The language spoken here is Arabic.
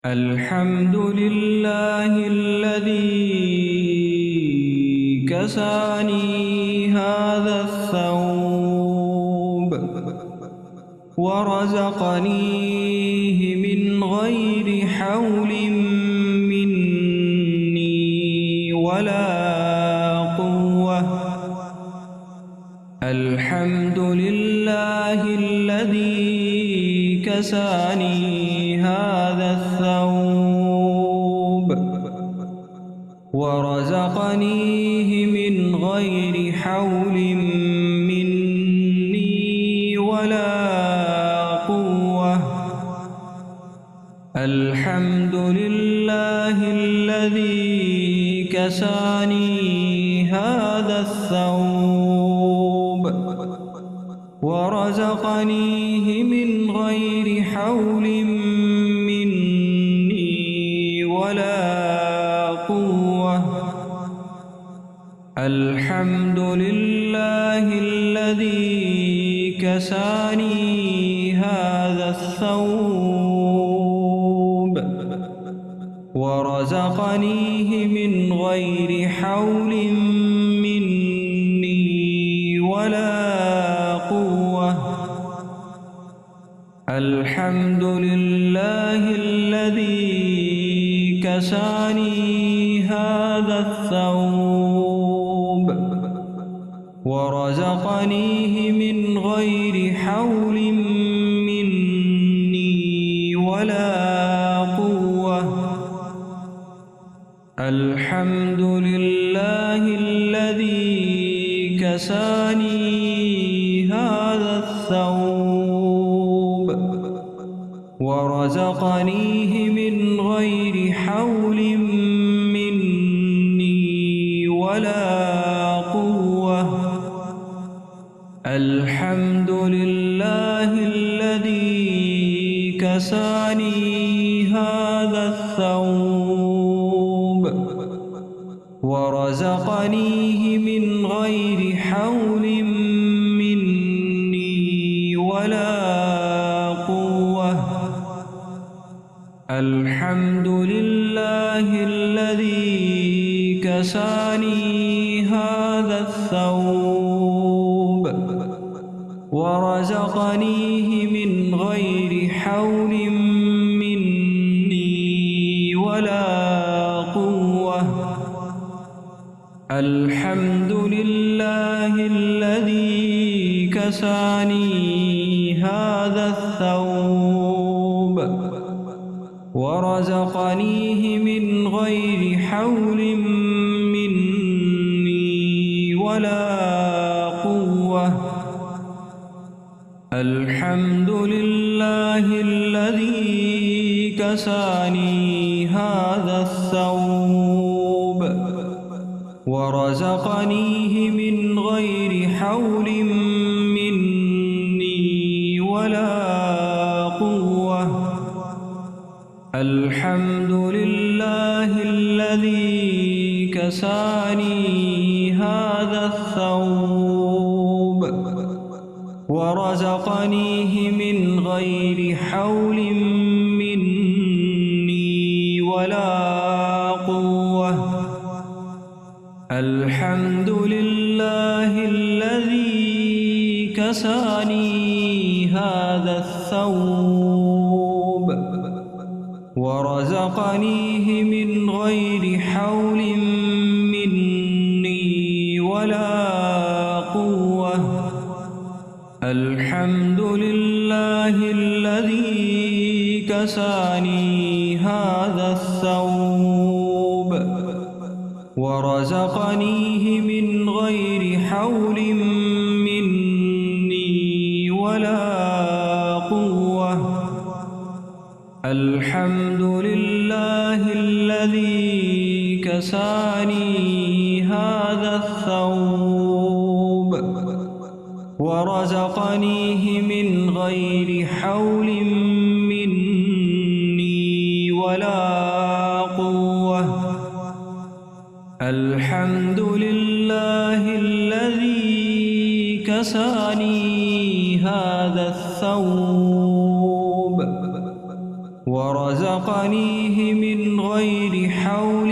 الحمد لله الذي كساني هذا الثوب ورزقنيه من غير حول مني ولا قوة. الحمد لله الذي كساني هذا الثوب ورزقنيه من غير حول مني ولا قوة. الحمد لله الذي كساني هذا الثوب ورزقنيه من غير حول مني ولا قوة. الحمد لله الذي كساني هذا الثوب ورزقنيه من غير حول مني ولا قوة. الحمد لله الذي كساني هذا الثوب ورزقنيه من غير حول مني ولا قوة. الحمد لله الذي كساني هذا الثوب ورزقنيه من غير حول مني ولا قوة. الحمد لله الذي كساني هذا الثوب ورزقنيه من غير حول مني ولا قوة. الحمد لله الذي كساني هذا الثوب ورزقنيه من غير حول مني ولا قوة. الحمد لله الذي كساني هذا الثوب ورزقنيه من غير حول مني ولا قوة. الحمد لله الذي كساني هذا الثوب ورزقنيه من غير حول مني ولا قوة. الحمد لله الذي كساني هذا الثوب ورزقنيه من غير حول مني ولا قوة. الحمد لله الذي كساني هذا الثوب ورزقنيه من غير حول مني ولا قوة. الحمد لله الذي كساني هذا الثوب ورزقنيه من غير حول مني ولا قوة. الحمد لله الذي كساني هذا الثوب ورزقنيه من غير حول مني ولا قوة. الحمد لله الذي كساني هذا الثوب ورزقنيه ورزقنيه من غير حول